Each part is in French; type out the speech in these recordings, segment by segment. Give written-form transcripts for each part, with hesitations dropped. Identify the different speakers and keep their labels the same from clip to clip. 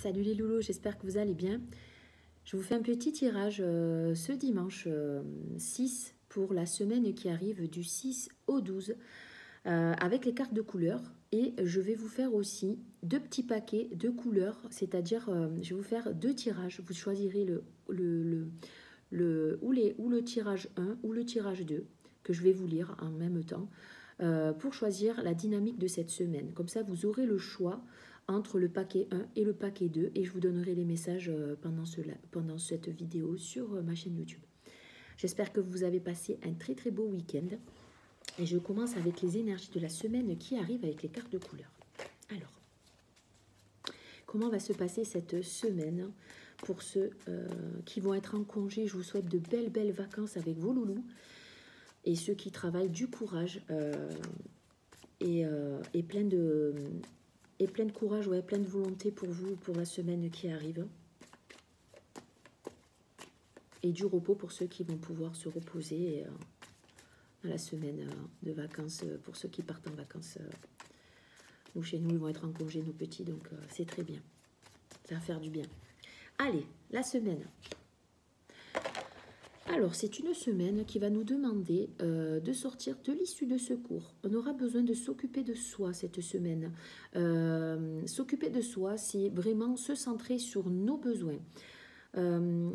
Speaker 1: Salut les loulous, j'espère que vous allez bien. Je vous fais un petit tirage ce dimanche 6 pour la semaine qui arrive du 6 au 12 avec les cartes de couleurs. Et je vais vous faire aussi deux petits paquets de couleurs, c'est-à-dire je vais vous faire deux tirages. Vous choisirez ou le tirage 1 ou le tirage 2 que je vais vous lire en même temps pour choisir la dynamique de cette semaine. Comme ça, vous aurez le choix entre le paquet 1 et le paquet 2 et je vous donnerai les messages pendant cette vidéo sur ma chaîne YouTube. J'espère que vous avez passé un très très beau week-end et je commence avec les énergies de la semaine qui arrivent avec les cartes de couleur. Alors, comment va se passer cette semaine pour ceux qui vont être en congé? Je vous souhaite de belles vacances avec vos loulous et ceux qui travaillent du courage et plein de courage, ouais, plein de volonté pour vous, pour la semaine qui arrive. Et du repos pour ceux qui vont pouvoir se reposer dans la semaine de vacances, pour ceux qui partent en vacances. Nous, chez nous, ils vont être en congé, nos petits, donc c'est très bien. Ça va faire du bien. Allez, la semaine. Alors, c'est une semaine qui va nous demander de sortir de l'issue de secours. On aura besoin de s'occuper de soi cette semaine. S'occuper de soi, c'est vraiment se centrer sur nos besoins.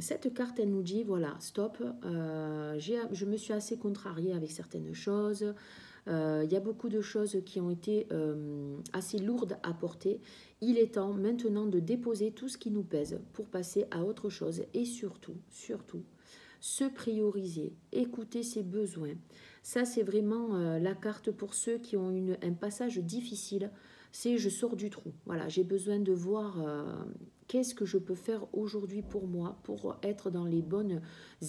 Speaker 1: Cette carte, elle nous dit, voilà, stop, je me suis assez contrariée avec certaines choses. Il y a beaucoup de choses qui ont été assez lourdes à porter. Il est temps maintenant de déposer tout ce qui nous pèse pour passer à autre chose. Et surtout, se prioriser, écouter ses besoins. Ça, c'est vraiment la carte pour ceux qui ont un passage difficile. C'est je sors du trou. Voilà, j'ai besoin de voir qu'est-ce que je peux faire aujourd'hui pour moi, pour être dans les bonnes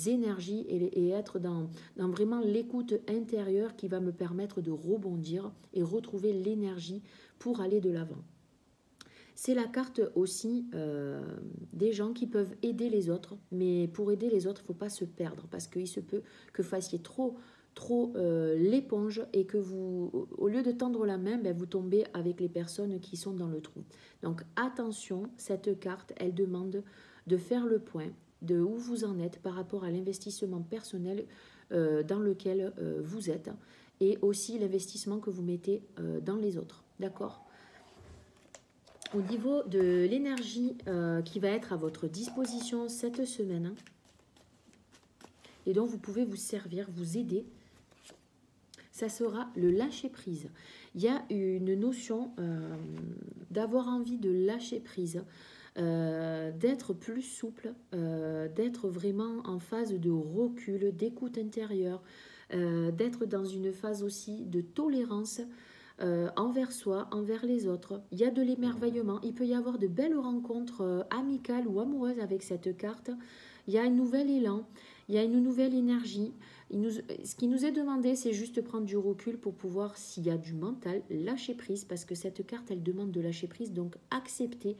Speaker 1: énergies et être dans vraiment l'écoute intérieure qui va me permettre de rebondir et retrouver l'énergie pour aller de l'avant. C'est la carte aussi des gens qui peuvent aider les autres, mais pour aider les autres, il ne faut pas se perdre parce qu'il se peut que vous fassiez trop l'éponge et que vous, au lieu de tendre la main, vous tombez avec les personnes qui sont dans le trou. Donc attention, cette carte, elle demande de faire le point de où vous en êtes par rapport à l'investissement personnel dans lequel vous êtes et aussi l'investissement que vous mettez dans les autres. D'accord ? Au niveau de l'énergie qui va être à votre disposition cette semaine et dont vous pouvez vous servir, vous aider, ça sera le lâcher-prise. Il y a une notion d'avoir envie de lâcher prise, d'être plus souple, d'être vraiment en phase de recul, d'écoute intérieure, d'être dans une phase aussi de tolérance envers soi, envers les autres. Il y a de l'émerveillement. Il peut y avoir de belles rencontres amicales ou amoureuses avec cette carte. Il y a un nouvel élan, il y a une nouvelle énergie. Ce qui nous est demandé, c'est juste prendre du recul pour pouvoir, s'il y a du mental, lâcher prise, parce que cette carte, elle demande de lâcher prise, donc accepter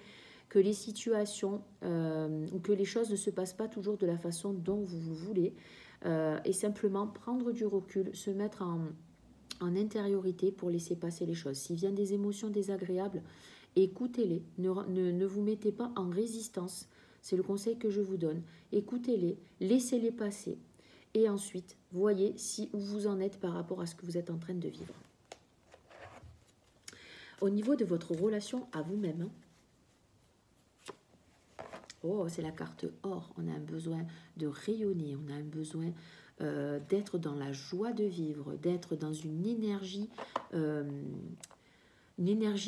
Speaker 1: que les situations ou que les choses ne se passent pas toujours de la façon dont vous voulez, et simplement prendre du recul, se mettre en intériorité pour laisser passer les choses. S'il vient des émotions désagréables, écoutez-les, ne vous mettez pas en résistance, c'est le conseil que je vous donne. Écoutez-les, laissez-les passer. Et ensuite, voyez où vous en êtes par rapport à ce que vous êtes en train de vivre. Au niveau de votre relation à vous-même, oh, c'est la carte or. On a un besoin de rayonner, on a un besoin d'être dans la joie de vivre, d'être dans une énergie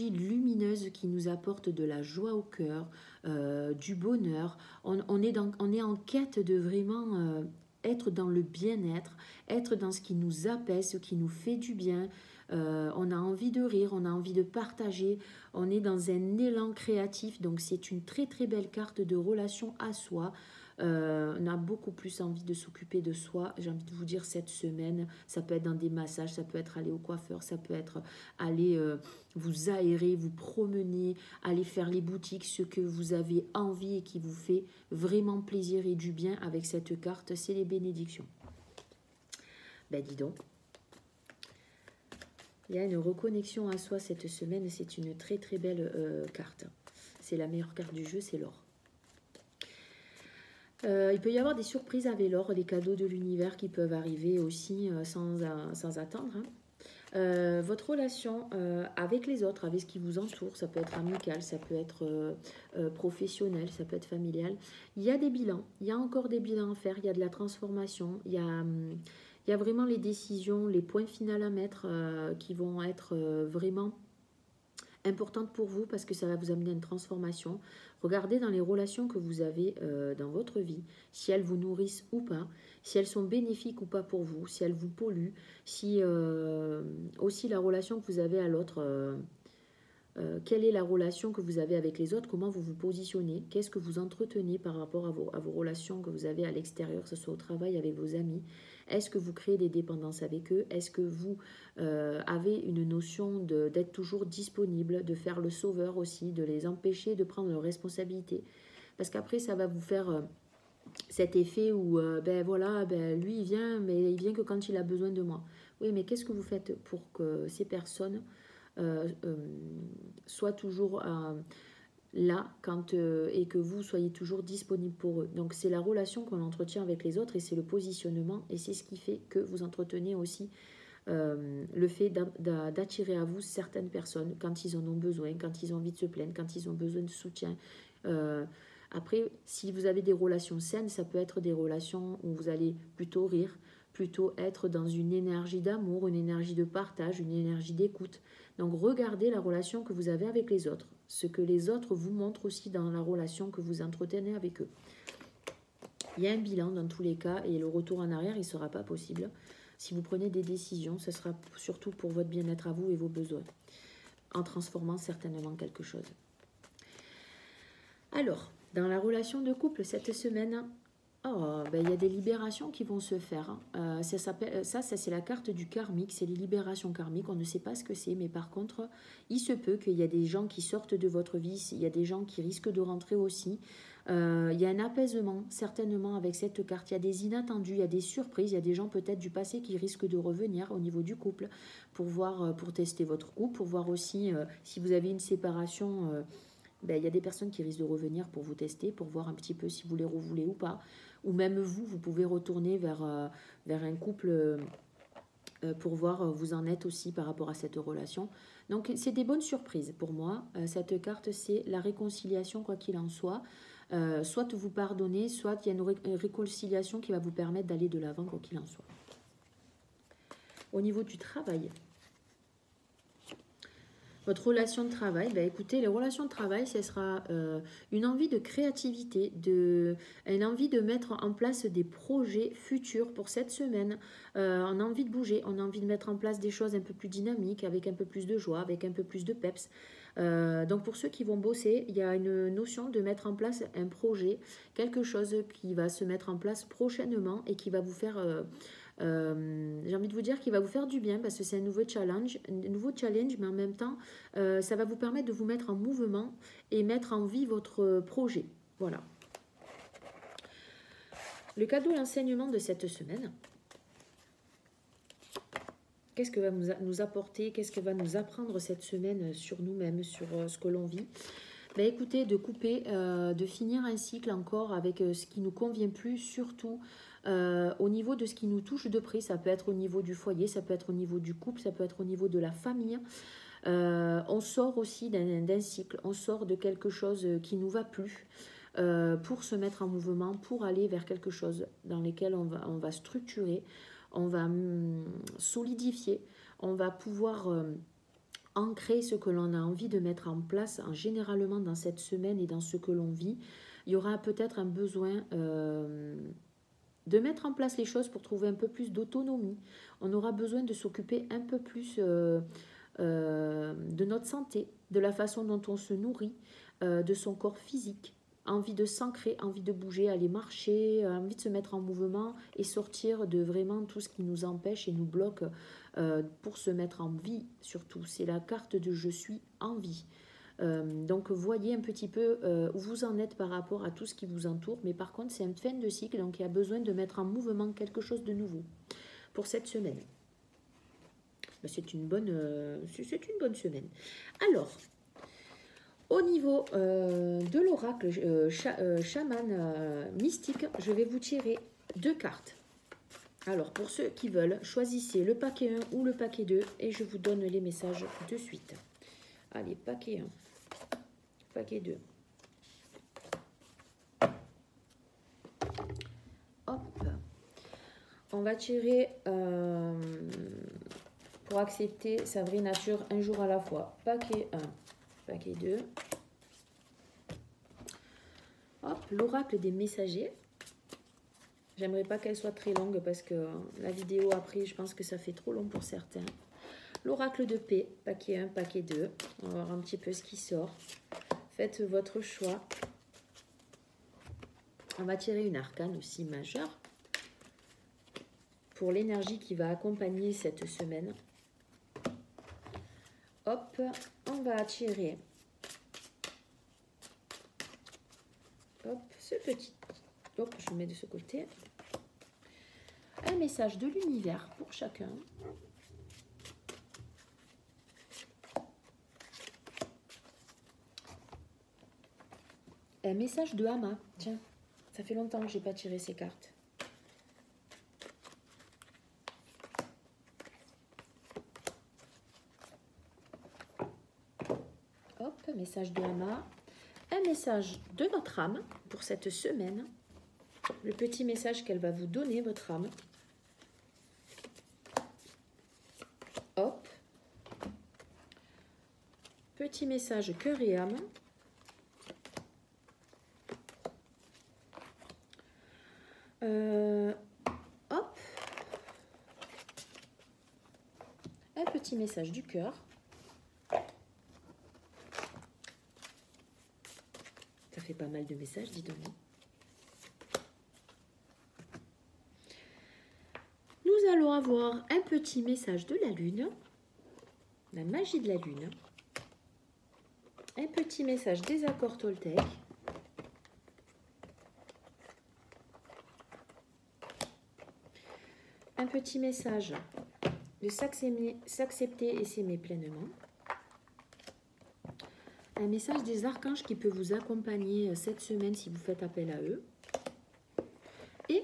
Speaker 1: lumineuse qui nous apporte de la joie au cœur, du bonheur. On est en quête de vraiment être dans le bien-être, être dans ce qui nous apaise, ce qui nous fait du bien. On a envie de rire, on a envie de partager, on est dans un élan créatif, donc c'est une très belle carte de relation à soi. On a beaucoup plus envie de s'occuper de soi. J'ai envie de vous dire cette semaine, ça peut être dans des massages, ça peut être aller au coiffeur, ça peut être aller vous aérer, vous promener, aller faire les boutiques, ce que vous avez envie et qui vous fait vraiment plaisir et du bien avec cette carte, c'est les bénédictions. Ben dis donc. Il y a une reconnexion à soi cette semaine. C'est une très très belle carte. C'est la meilleure carte du jeu, c'est l'or. Il peut y avoir des surprises avec l'or, des cadeaux de l'univers qui peuvent arriver aussi sans attendre. Votre relation avec les autres, avec ce qui vous entoure, ça peut être amical, ça peut être professionnel, ça peut être familial. Il y a des bilans, il y a encore des bilans à faire, il y a de la transformation, il y a vraiment les décisions, les points finaux à mettre qui vont être vraiment importante pour vous parce que ça va vous amener à une transformation. Regardez dans les relations que vous avez dans votre vie, si elles vous nourrissent ou pas, si elles sont bénéfiques ou pas pour vous, si elles vous polluent, si aussi la relation que vous avez à l'autre, quelle est la relation que vous avez avec les autres, comment vous vous positionnez, qu'est-ce que vous entretenez par rapport à vos relations que vous avez à l'extérieur, que ce soit au travail, avec vos amis. Est-ce que vous créez des dépendances avec eux? Est-ce que vous avez une notion d'être toujours disponible, de faire le sauveur aussi, de les empêcher de prendre leurs responsabilités? Parce qu'après, ça va vous faire cet effet où, ben voilà, ben lui il vient, mais il vient que quand il a besoin de moi. Oui, mais qu'est-ce que vous faites pour que ces personnes soient toujours là et que vous soyez toujours disponible pour eux? Donc c'est la relation qu'on entretient avec les autres et c'est le positionnement et c'est ce qui fait que vous entretenez aussi le fait d'attirer à vous certaines personnes quand ils en ont besoin, quand ils ont envie de se plaindre, quand ils ont besoin de soutien. Après, si vous avez des relations saines, ça peut être des relations où vous allez plutôt rire, plutôt être dans une énergie d'amour, une énergie de partage, une énergie d'écoute. Donc regardez la relation que vous avez avec les autres, ce que les autres vous montrent aussi dans la relation que vous entretenez avec eux. Il y a un bilan dans tous les cas et le retour en arrière, il ne sera pas possible. Si vous prenez des décisions, ce sera surtout pour votre bien-être à vous et vos besoins, en transformant certainement quelque chose. Alors, dans la relation de couple cette semaine, ben, il y a des libérations qui vont se faire. Ça c'est la carte du karmique, c'est les libérations karmiques. On ne sait pas ce que c'est, mais par contre, il se peut qu'il y a des gens qui sortent de votre vie, il y a des gens qui risquent de rentrer aussi. Il y a un apaisement, certainement, avec cette carte. Il y a des inattendus, il y a des surprises, il y a des gens peut-être du passé qui risquent de revenir au niveau du couple pour voir, pour tester votre couple, pour voir aussi si vous avez une séparation. Ben, il y a des personnes qui risquent de revenir pour vous tester, pour voir un petit peu si vous les revoulez ou pas. Ou même vous pouvez retourner vers un couple pour voir où vous en êtes aussi par rapport à cette relation. Donc, c'est des bonnes surprises pour moi. Cette carte, c'est la réconciliation, quoi qu'il en soit. Soit vous pardonnez, soit il y a une réconciliation qui va vous permettre d'aller de l'avant, quoi qu'il en soit. Au niveau du travail, votre relation de travail, ben écoutez, les relations de travail, ce sera une envie de créativité, une envie de mettre en place des projets futurs pour cette semaine. On a envie de bouger, on a envie de mettre en place des choses un peu plus dynamiques, avec un peu plus de joie, avec un peu plus de peps. Donc pour ceux qui vont bosser, il y a une notion de mettre en place un projet, quelque chose qui va se mettre en place prochainement et qui va vous faire... j'ai envie de vous dire qu'il va vous faire du bien parce que c'est un nouveau challenge, mais en même temps, ça va vous permettre de vous mettre en mouvement et mettre en vie votre projet. Voilà. Le cadeau, l'enseignement de cette semaine. Qu'est-ce que va nous apporter, qu'est-ce que va nous apprendre cette semaine sur nous-mêmes, sur ce que l'on vit? Ben écoutez, de couper, de finir un cycle encore avec ce qui ne nous convient plus, surtout au niveau de ce qui nous touche de près. Ça peut être au niveau du foyer, ça peut être au niveau du couple, ça peut être au niveau de la famille. On sort aussi d'un cycle, on sort de quelque chose qui ne nous va plus pour se mettre en mouvement, pour aller vers quelque chose dans lequel on va structurer, on va solidifier, on va pouvoir... ancrer ce que l'on a envie de mettre en place généralement dans cette semaine et dans ce que l'on vit. Il y aura peut-être un besoin de mettre en place les choses pour trouver un peu plus d'autonomie. On aura besoin de s'occuper un peu plus de notre santé, de la façon dont on se nourrit, de son corps physique. Envie de s'ancrer, envie de bouger, aller marcher, envie de se mettre en mouvement et sortir de vraiment tout ce qui nous empêche et nous bloque pour se mettre en vie surtout. C'est la carte de je suis en vie. Donc voyez un petit peu où vous en êtes par rapport à tout ce qui vous entoure. Mais par contre, c'est une fin de cycle, donc il y a besoin de mettre en mouvement quelque chose de nouveau pour cette semaine. Ben, c'est une bonne semaine. Alors, au niveau de l'oracle chaman mystique, je vais vous tirer 2 cartes. Alors, pour ceux qui veulent, choisissez le paquet 1 ou le paquet 2 et je vous donne les messages de suite. Allez, paquet 1, paquet 2. Hop. On va tirer pour accepter sa vraie nature un jour à la fois. Paquet 1, paquet 2. Hop, l'oracle des messagers. J'aimerais pas qu'elle soit très longue parce que la vidéo après, je pense que ça fait trop long pour certains. L'oracle de paix, paquet 1, paquet 2. On va voir un petit peu ce qui sort. Faites votre choix. On va tirer une arcane aussi majeure pour l'énergie qui va accompagner cette semaine. Hop, on va tirer ce petit. Hop, je le mets de ce côté. Un message de l'univers pour chacun. Un message de Hama. Tiens, ça fait longtemps que je n'ai pas tiré ces cartes. Hop, message de Hama. Un message de votre âme pour cette semaine. Le petit message qu'elle va vous donner, votre âme. Hop. Petit message cœur et âme. Hop. Un petit message du cœur. Ça fait pas mal de messages, dis donc. Nous allons avoir un petit message de la lune. La magie de la lune. Un petit message des accords Toltec. Un petit message de s'accepter et s'aimer pleinement. Un message des archanges qui peut vous accompagner cette semaine si vous faites appel à eux. Et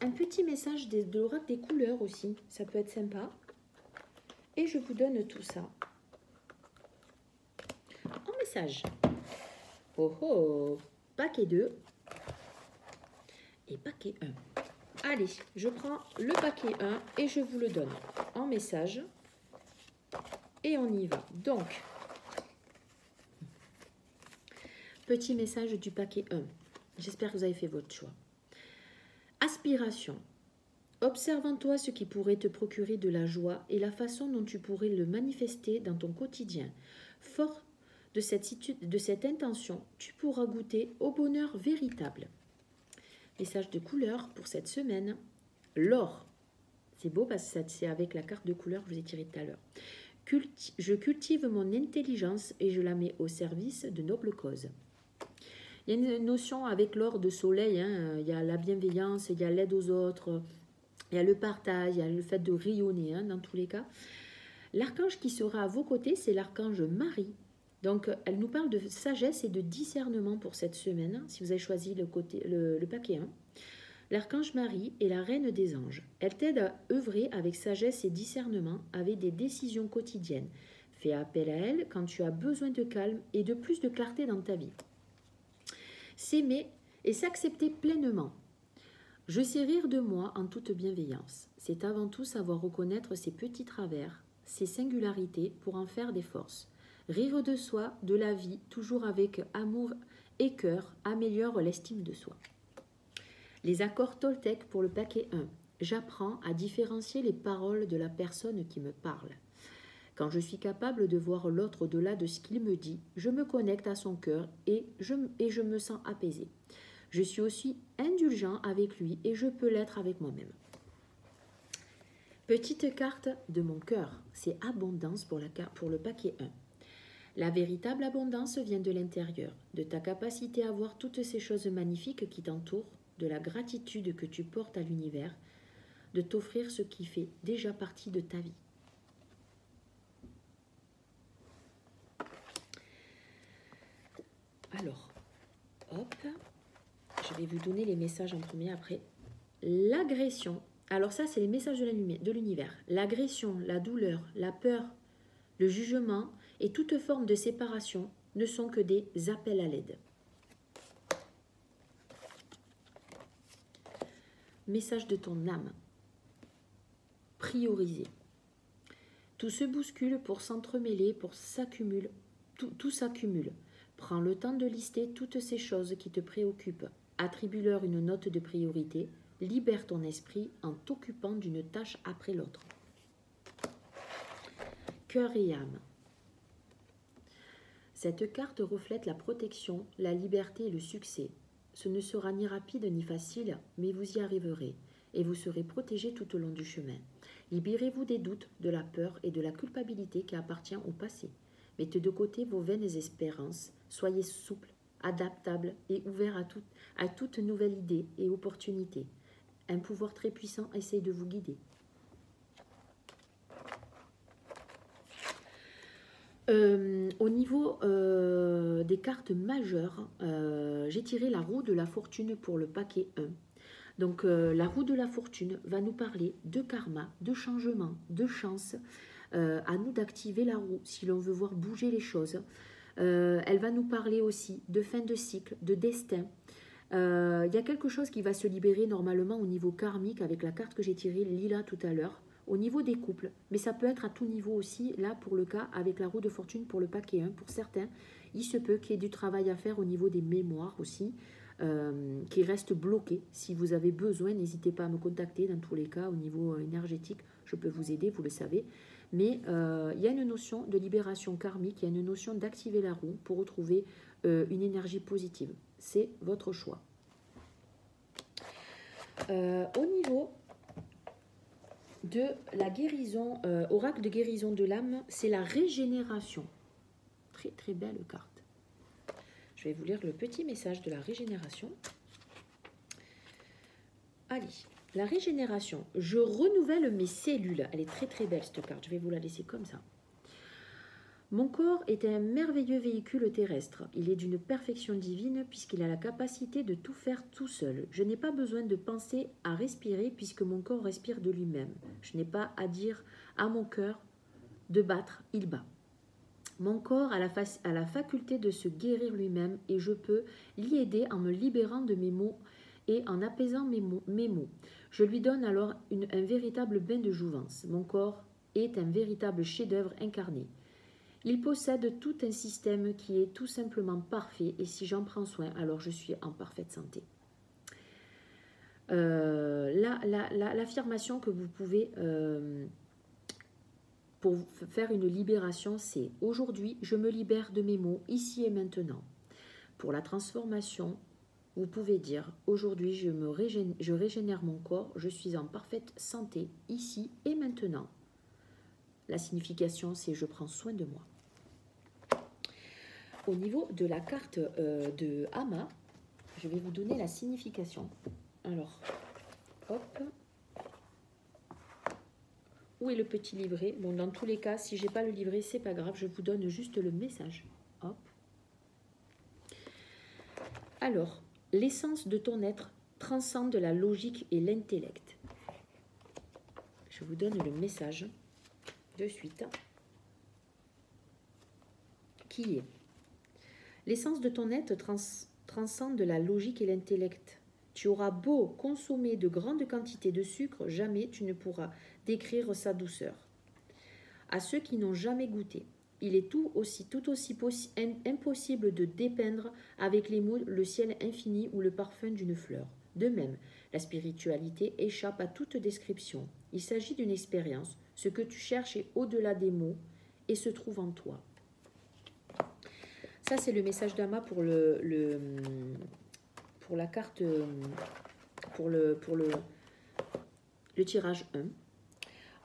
Speaker 1: un petit message de l'oracle des couleurs aussi. Ça peut être sympa. Et je vous donne tout ça en message. Oh oh, paquet 2 et paquet 1. Allez, je prends le paquet 1 et je vous le donne en message. Et on y va. Donc, petit message du paquet 1. J'espère que vous avez fait votre choix. Aspiration. Observe en toi ce qui pourrait te procurer de la joie et la façon dont tu pourrais le manifester dans ton quotidien. Fort de cette intention, tu pourras goûter au bonheur véritable. Message de couleur pour cette semaine. L'or. C'est beau parce que c'est avec la carte de couleur que je vous ai tiré tout à l'heure. Je cultive mon intelligence et je la mets au service de nobles causes. Il y a une notion avec l'or de soleil. Hein. Il y a la bienveillance, il y a l'aide aux autres, il y a le partage, il y a le fait de rayonner dans tous les cas. L'archange qui sera à vos côtés, c'est l'archange Marie. Donc, elle nous parle de sagesse et de discernement pour cette semaine, si vous avez choisi le paquet 1. L'archange Marie est la reine des anges. Elle t'aide à œuvrer avec sagesse et discernement, avec des décisions quotidiennes. Fais appel à elle quand tu as besoin de calme et de plus de clarté dans ta vie. S'aimer et s'accepter pleinement. Je sais rire de moi en toute bienveillance. C'est avant tout savoir reconnaître ses petits travers, ses singularités pour en faire des forces. Rire de soi, de la vie, toujours avec amour et cœur, améliore l'estime de soi. Les accords Toltec pour le paquet 1. J'apprends à différencier les paroles de la personne qui me parle. Quand je suis capable de voir l'autre au-delà de ce qu'il me dit, je me connecte à son cœur et je me sens apaisé. Je suis aussi indulgent avec lui et je peux l'être avec moi-même. Petite carte de mon cœur, c'est abondance pour le paquet 1. La véritable abondance vient de l'intérieur, de ta capacité à voir toutes ces choses magnifiques qui t'entourent, de la gratitude que tu portes à l'univers, de t'offrir ce qui fait déjà partie de ta vie. Alors, hop, je vais vous donner les messages en premier après. L'agression. Alors ça, c'est les messages de l'univers. L'agression, la douleur, la peur, le jugement et toute forme de séparation ne sont que des appels à l'aide. Message de ton âme. Prioriser. Tout se bouscule pour s'entremêler, pour s'accumuler. Tout s'accumule. Prends le temps de lister toutes ces choses qui te préoccupent. Attribue-leur une note de priorité. Libère ton esprit en t'occupant d'une tâche après l'autre. Cœur et âme. Cette carte reflète la protection, la liberté et le succès. Ce ne sera ni rapide ni facile, mais vous y arriverez et vous serez protégé tout au long du chemin. Libérez-vous des doutes, de la peur et de la culpabilité qui appartient au passé. Mettez de côté vos vaines espérances, soyez souple, adaptable et ouvert à toute nouvelle idée et opportunité. Un pouvoir très puissant essaie de vous guider. Au niveau des cartes majeures, j'ai tiré la roue de la fortune pour le paquet 1. Donc la roue de la fortune va nous parler de karma, de changement, de chance. À nous d'activer la roue si l'on veut voir bouger les choses. Elle va nous parler aussi de fin de cycle, de destin. Il y a quelque chose qui va se libérer normalement au niveau karmique avec la carte que j'ai tirée, Lila, tout à l'heure. Au niveau des couples, mais ça peut être à tout niveau aussi, là pour le cas avec la roue de fortune pour le paquet 1, pour certains, il se peut qu'il y ait du travail à faire au niveau des mémoires aussi, qui restent bloqués. Si vous avez besoin, n'hésitez pas à me contacter dans tous les cas au niveau énergétique, je peux vous aider, vous le savez. Mais il y a une notion de libération karmique, il y a une notion d'activer la roue pour retrouver une énergie positive. C'est votre choix. Au niveau de la guérison, oracle de guérison de l'âme, c'est la régénération. Très très belle carte. Je vais vous lire le petit message de la régénération. Allez, la régénération. Je renouvelle mes cellules. Elle est très très belle cette carte. Je vais vous la laisser comme ça. Mon corps est un merveilleux véhicule terrestre. Il est d'une perfection divine puisqu'il a la capacité de tout faire tout seul. Je n'ai pas besoin de penser à respirer puisque mon corps respire de lui-même. Je n'ai pas à dire à mon cœur de battre, il bat. Mon corps a la faculté de se guérir lui-même et je peux l'y aider en me libérant de mes maux et en apaisant mes maux. Je lui donne alors un véritable bain de jouvence. Mon corps est un véritable chef-d'œuvre incarné. Il possède tout un système qui est tout simplement parfait et si j'en prends soin, alors je suis en parfaite santé. L'affirmation que vous pouvez, pour faire une libération, c'est « Aujourd'hui, je me libère de mes maux, ici et maintenant ». Pour la transformation, vous pouvez dire « Aujourd'hui, je régénère mon corps, je suis en parfaite santé, ici et maintenant ». La signification, c'est « Je prends soin de moi ». Au niveau de la carte de Ama, je vais vous donner la signification. Alors, hop. Où est le petit livret? Bon, dans tous les cas, si je n'ai pas le livret, c'est pas grave, je vous donne juste le message. Hop. Alors, l'essence de ton être transcende la logique et l'intellect. Je vous donne le message de suite. Qui est? L'essence de ton être transcende la logique et l'intellect. Tu auras beau consommer de grandes quantités de sucre, jamais tu ne pourras décrire sa douceur. À ceux qui n'ont jamais goûté, il est tout aussi impossible de dépeindre avec les mots le ciel infini ou le parfum d'une fleur. De même, la spiritualité échappe à toute description. Il s'agit d'une expérience. Ce que tu cherches est au-delà des mots et se trouve en toi. Ça, c'est le message d'Ama pour la carte, pour le tirage 1.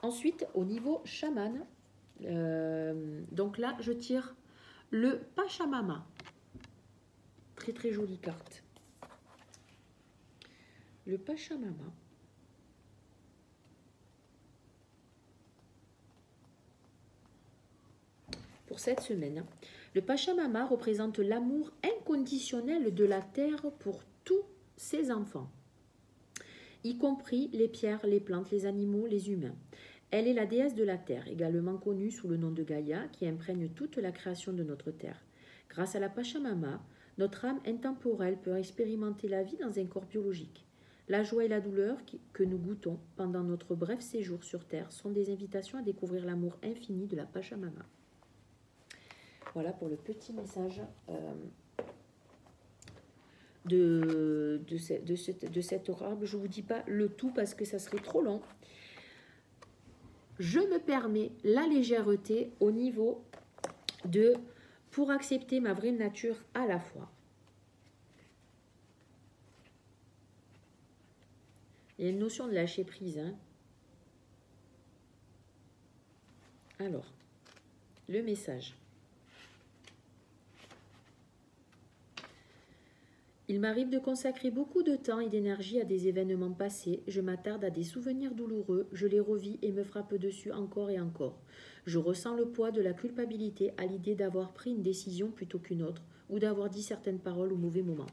Speaker 1: Ensuite, au niveau chaman, donc là, je tire le Pachamama. Très, très jolie carte. Le Pachamama. Pour cette semaine, le Pachamama représente l'amour inconditionnelle de la terre pour tous ses enfants, y compris les pierres, les plantes, les animaux, les humains. Elle est la déesse de la terre, également connue sous le nom de Gaïa, qui imprègne toute la création de notre terre. Grâce à la Pachamama, notre âme intemporelle peut expérimenter la vie dans un corps biologique. La joie et la douleur que nous goûtons pendant notre bref séjour sur Terre sont des invitations à découvrir l'amour infini de la Pachamama. Voilà pour le petit message de cet oracle. Je ne vous dis pas le tout parce que ça serait trop long. Je me permets la légèreté au niveau de pour accepter ma vraie nature à la fois. Il y a une notion de lâcher prise. Hein. Alors, le message. Il m'arrive de consacrer beaucoup de temps et d'énergie à des événements passés. Je m'attarde à des souvenirs douloureux, je les revis et me frappe dessus encore et encore. Je ressens le poids de la culpabilité à l'idée d'avoir pris une décision plutôt qu'une autre ou d'avoir dit certaines paroles au mauvais moment.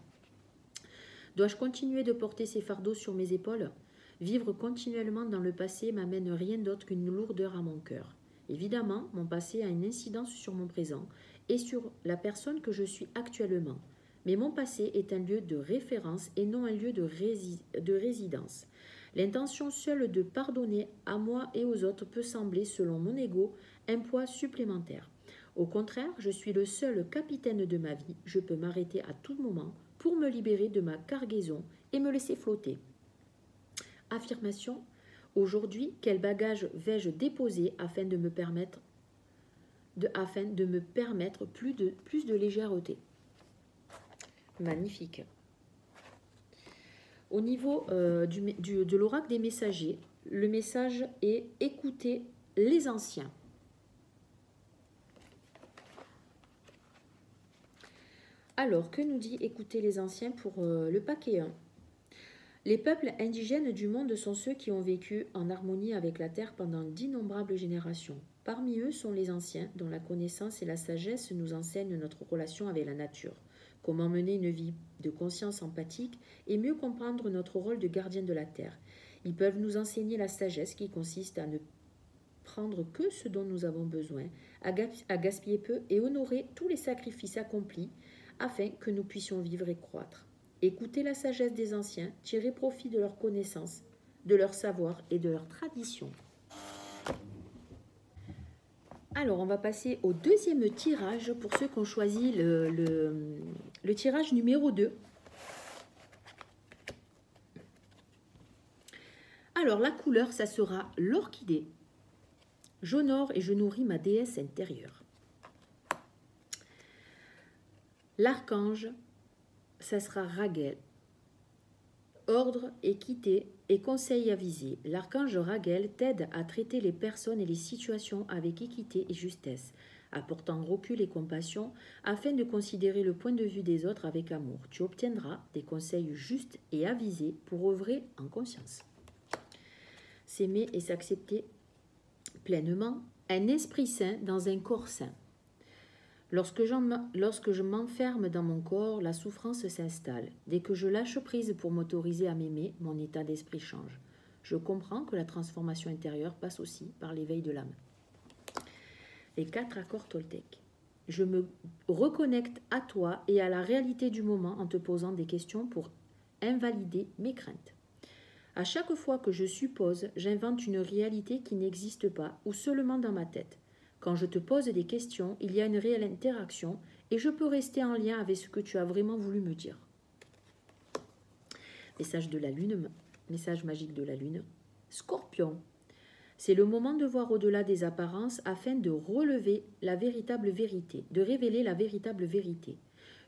Speaker 1: Dois-je continuer de porter ces fardeaux sur mes épaules ? Vivre continuellement dans le passé m'amène rien d'autre qu'une lourdeur à mon cœur. Évidemment, mon passé a une incidence sur mon présent et sur la personne que je suis actuellement. Mais mon passé est un lieu de référence et non un lieu de résidence. L'intention seule de pardonner à moi et aux autres peut sembler, selon mon ego, un poids supplémentaire. Au contraire, je suis le seul capitaine de ma vie. Je peux m'arrêter à tout moment pour me libérer de ma cargaison et me laisser flotter. Affirmation. Aujourd'hui, quel bagage vais-je déposer afin de me permettre plus de légèreté? Magnifique. Au niveau de l'oracle des messagers, le message est « Écoutez les anciens ». Alors, que nous dit « Écoutez les anciens » pour le paquet 1 ? Les peuples indigènes du monde sont ceux qui ont vécu en harmonie avec la terre pendant d'innombrables générations. Parmi eux sont les anciens, dont la connaissance et la sagesse nous enseignent notre relation avec la nature. Comment mener une vie de conscience empathique et mieux comprendre notre rôle de gardien de la terre. Ils peuvent nous enseigner la sagesse qui consiste à ne prendre que ce dont nous avons besoin, à gaspiller peu et honorer tous les sacrifices accomplis afin que nous puissions vivre et croître. Écoutez la sagesse des anciens, tirez profit de leurs connaissances, de leur savoir et de leurs traditions. Alors, on va passer au deuxième tirage pour ceux qui ont choisi le tirage numéro 2. Alors, la couleur, ça sera l'orchidée. J'honore et je nourris ma déesse intérieure. L'archange, ça sera Raguel. Ordre, équité et conseil avisé. L'archange Raguel t'aide à traiter les personnes et les situations avec équité et justesse, apportant recul et compassion afin de considérer le point de vue des autres avec amour. Tu obtiendras des conseils justes et avisés pour œuvrer en conscience. S'aimer et s'accepter pleinement, un esprit sain dans un corps sain. Lorsque je m'enferme dans mon corps, la souffrance s'installe. Dès que je lâche prise pour m'autoriser à m'aimer, mon état d'esprit change. Je comprends que la transformation intérieure passe aussi par l'éveil de l'âme. Les 4 accords Toltec. Je me reconnecte à toi et à la réalité du moment en te posant des questions pour invalider mes craintes. À chaque fois que je suppose, j'invente une réalité qui n'existe pas ou seulement dans ma tête. Quand je te pose des questions, il y a une réelle interaction et je peux rester en lien avec ce que tu as vraiment voulu me dire. Message de la Lune, message magique de la Lune. Scorpion, c'est le moment de voir au-delà des apparences afin de relever la véritable vérité, de révéler la véritable vérité.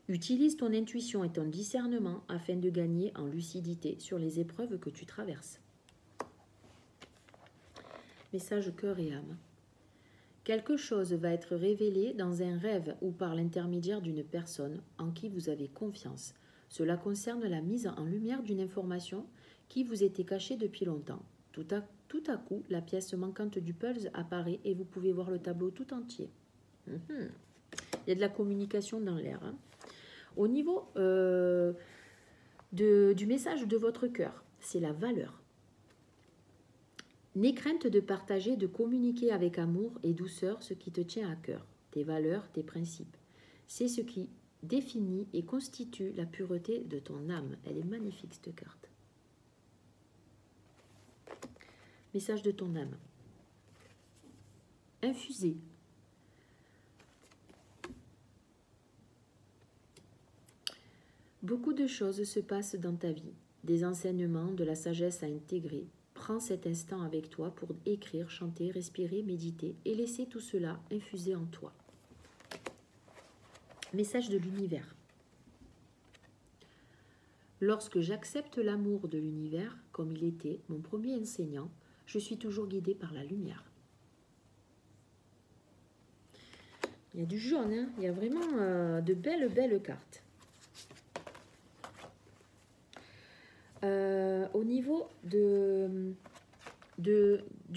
Speaker 1: Utilise ton intuition et ton discernement afin de gagner en lucidité sur les épreuves que tu traverses. Message cœur et âme. Quelque chose va être révélé dans un rêve ou par l'intermédiaire d'une personne en qui vous avez confiance. Cela concerne la mise en lumière d'une information qui vous était cachée depuis longtemps. Tout à coup, la pièce manquante du puzzle apparaît et vous pouvez voir le tableau tout entier. Il y a de la communication dans l'air. Au niveau du message de votre cœur, c'est la valeur. N'aie crainte de partager, de communiquer avec amour et douceur ce qui te tient à cœur, tes valeurs, tes principes. C'est ce qui définit et constitue la pureté de ton âme. Elle est magnifique cette carte. Message de ton âme. Infusé. Beaucoup de choses se passent dans ta vie, des enseignements, de la sagesse à intégrer. Prends cet instant avec toi pour écrire, chanter, respirer, méditer et laisser tout cela infuser en toi. Message de l'univers. Lorsque j'accepte l'amour de l'univers, comme il était mon premier enseignant, je suis toujours guidée par la lumière. Il y a du jaune, hein. Il y a vraiment de belles cartes. Au niveau du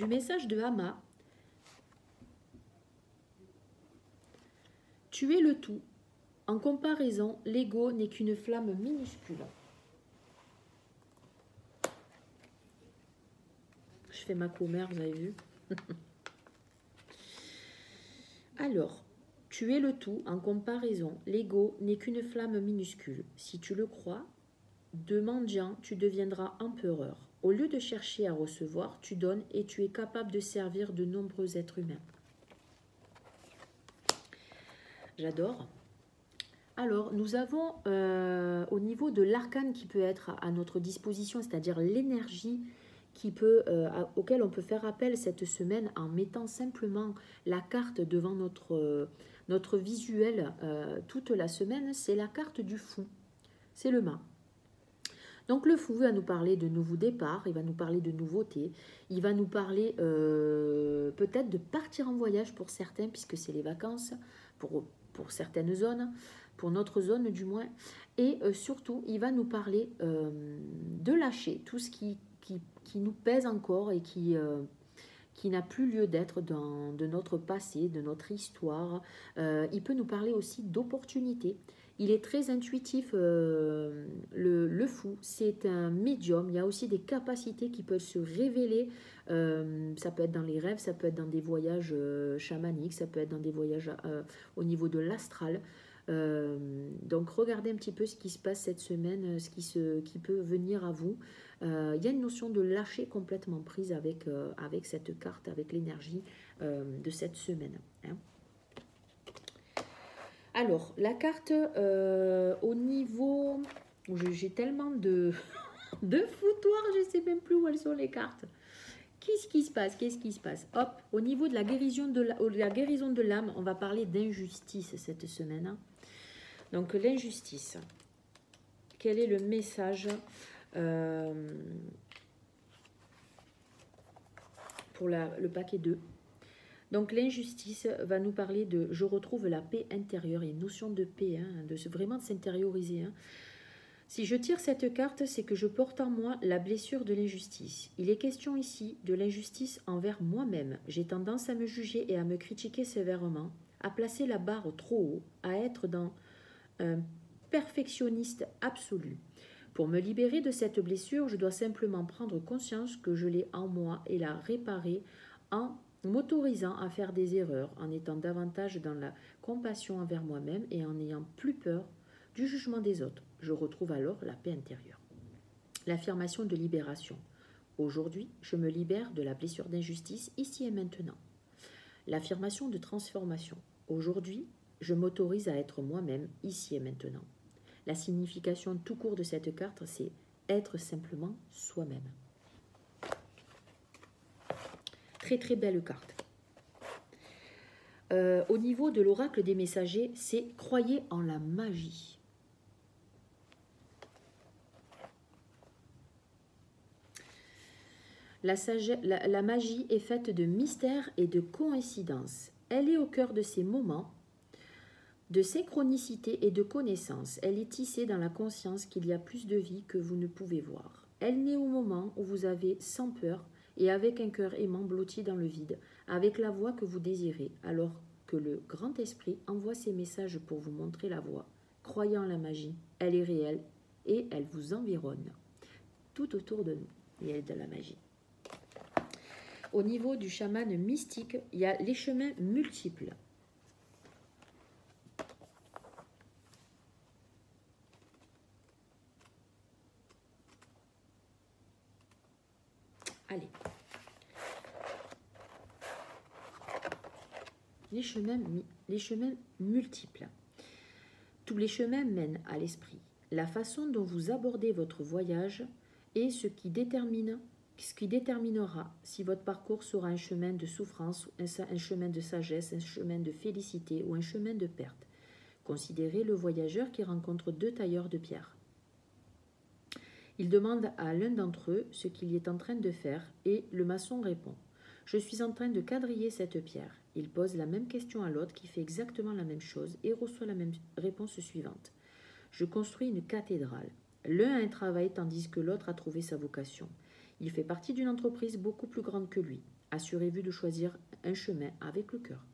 Speaker 1: message de Hama, tu es le tout. En comparaison, l'ego n'est qu'une flamme minuscule. Je fais ma commère, vous avez vu. Alors, tu es le tout. En comparaison, l'ego n'est qu'une flamme minuscule. Si tu le crois, de mendiant, tu deviendras empereur. Au lieu de chercher à recevoir, tu donnes et tu es capable de servir de nombreux êtres humains. J'adore. Alors, nous avons au niveau de l'arcane qui peut être à notre disposition, c'est-à-dire l'énergie auquel on peut faire appel cette semaine en mettant simplement la carte devant notre visuel toute la semaine, c'est la carte du fou. C'est le mât. Donc le fou va nous parler de nouveaux départs, il va nous parler de nouveautés, il va nous parler peut-être de partir en voyage pour certains, puisque c'est les vacances pour certaines zones, pour notre zone du moins, et surtout il va nous parler de lâcher tout ce qui nous pèse encore et qui n'a plus lieu d'être de notre passé, de notre histoire. Il peut nous parler aussi d'opportunités. Il est très intuitif, le fou. C'est un médium. Il y a aussi des capacités qui peuvent se révéler. Ça peut être dans les rêves, ça peut être dans des voyages chamaniques, ça peut être dans des voyages au niveau de l'astral. Donc regardez un petit peu ce qui se passe cette semaine, ce qui peut venir à vous. Il y a une notion de lâcher complètement prise avec cette carte, avec l'énergie de cette semaine. Hein. Alors, la carte au niveau... J'ai tellement de foutoirs, je ne sais même plus où elles sont les cartes. Qu'est-ce qui se passe? Hop, au niveau de la guérison de l'âme, on va parler d'injustice cette semaine. Hein. Donc, l'injustice. Quel est le message pour le paquet 2? Donc l'injustice va nous parler de « je retrouve la paix intérieure ». Il y a une notion de paix, hein, vraiment de s'intérioriser. Hein. Si je tire cette carte, c'est que je porte en moi la blessure de l'injustice. Il est question ici de l'injustice envers moi-même. J'ai tendance à me juger et à me critiquer sévèrement, à placer la barre trop haut, à être dans un perfectionniste absolu. Pour me libérer de cette blessure, je dois simplement prendre conscience que je l'ai en moi et la réparer en m'autorisant à faire des erreurs, en étant davantage dans la compassion envers moi-même et en n'ayant plus peur du jugement des autres. Je retrouve alors la paix intérieure. L'affirmation de libération. Aujourd'hui, je me libère de la blessure d'injustice ici et maintenant. L'affirmation de transformation. Aujourd'hui, je m'autorise à être moi-même ici et maintenant. La signification tout court de cette carte, c'est être simplement soi-même. Très très belle carte. Au niveau de l'oracle des messagers, c'est « croyez en la magie ». La magie est faite de mystères et de coïncidences. Elle est au cœur de ces moments de synchronicité et de connaissance. Elle est tissée dans la conscience qu'il y a plus de vie que vous ne pouvez voir. Elle naît au moment où vous avez sans peur et avec un cœur aimant blotti dans le vide, avec la voie que vous désirez, alors que le grand esprit envoie ses messages pour vous montrer la voie Croyez en la magie, elle est réelle et elle vous environne. Tout autour de nous, il y a de la magie. Au niveau du chaman mystique, il y a les chemins multiples. Allez. Les chemins multiples. Tous les chemins mènent à l'esprit. La façon dont vous abordez votre voyage est ce qui déterminera si votre parcours sera un chemin de souffrance, un chemin de sagesse, un chemin de félicité ou un chemin de perte. Considérez le voyageur qui rencontre deux tailleurs de pierre. Il demande à l'un d'entre eux ce qu'il est en train de faire et le maçon répond « Je suis en train de quadriller cette pierre ». Il pose la même question à l'autre qui fait exactement la même chose et reçoit la même réponse suivante. « Je construis une cathédrale ». L'un a un travail tandis que l'autre a trouvé sa vocation. Il fait partie d'une entreprise beaucoup plus grande que lui. Assurez-vous de choisir un chemin avec le cœur.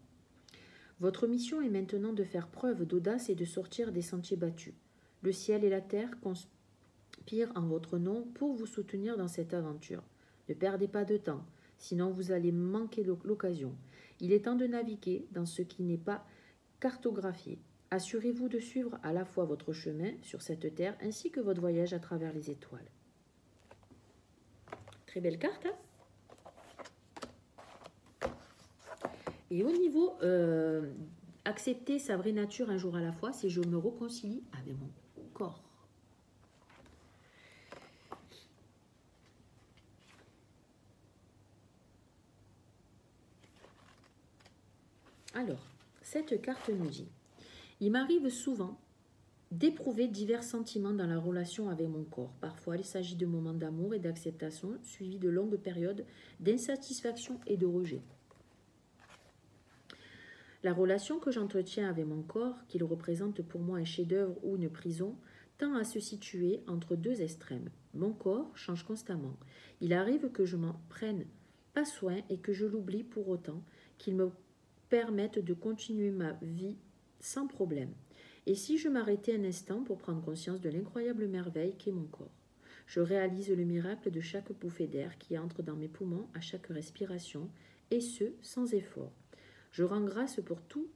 Speaker 1: Votre mission est maintenant de faire preuve d'audace et de sortir des sentiers battus. Le ciel et la terre conspirent en votre nom pour vous soutenir dans cette aventure. Ne perdez pas de temps, sinon vous allez manquer l'occasion. Il est temps de naviguer dans ce qui n'est pas cartographié. Assurez-vous de suivre à la fois votre chemin sur cette terre ainsi que votre voyage à travers les étoiles. Très belle carte, hein? Et au niveau accepter sa vraie nature un jour à la fois, c'est je me réconcilie avec mon corps. Alors, cette carte nous dit, il m'arrive souvent d'éprouver divers sentiments dans la relation avec mon corps. Parfois, il s'agit de moments d'amour et d'acceptation, suivis de longues périodes d'insatisfaction et de rejet. La relation que j'entretiens avec mon corps, qu'il représente pour moi un chef-d'œuvre ou une prison, tend à se situer entre deux extrêmes. Mon corps change constamment. Il arrive que je m'en prenne pas soin et que je l'oublie pour autant qu'il me permette de continuer ma vie sans problème. Et si je m'arrêtais un instant pour prendre conscience de l'incroyable merveille qu'est mon corps? Je réalise le miracle de chaque bouffée d'air qui entre dans mes poumons à chaque respiration, et ce, sans effort. Je rends grâce pour tous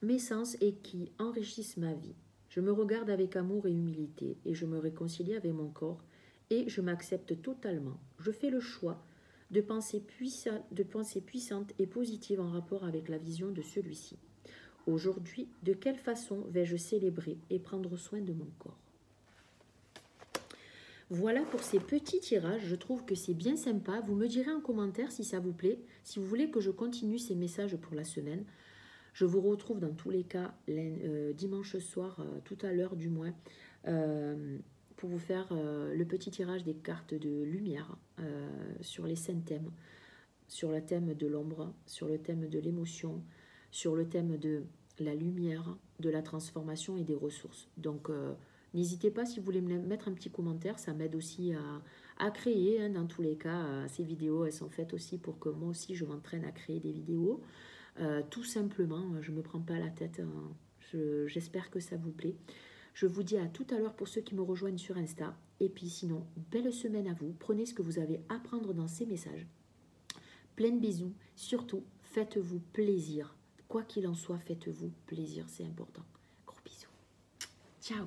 Speaker 1: mes sens et qui enrichissent ma vie. Je me regarde avec amour et humilité et je me réconcilie avec mon corps et je m'accepte totalement. Je fais le choix de pensées puissantes et positives en rapport avec la vision de celui-ci. Aujourd'hui, de quelle façon vais-je célébrer et prendre soin de mon corps? Voilà pour ces petits tirages, je trouve que c'est bien sympa. Vous me direz en commentaire si ça vous plaît, si vous voulez que je continue ces messages pour la semaine. Je vous retrouve dans tous les cas dimanche soir, tout à l'heure du moins, pour vous faire le petit tirage des cartes de lumière sur les 5 thèmes, sur le thème de l'ombre, sur le thème de l'émotion, sur le thème de la lumière, de la transformation et des ressources. Donc, n'hésitez pas si vous voulez me mettre un petit commentaire, ça m'aide aussi à créer. Hein, dans tous les cas, ces vidéos, elles sont faites aussi pour que moi aussi je m'entraîne à créer des vidéos. Tout simplement, je ne me prends pas la tête. J'espère que ça vous plaît. Je vous dis à tout à l'heure pour ceux qui me rejoignent sur Insta. Et puis sinon, belle semaine à vous. Prenez ce que vous avez à prendre dans ces messages. Plein de bisous. Surtout, faites-vous plaisir. Quoi qu'il en soit, faites-vous plaisir. C'est important. Gros bisous. Ciao.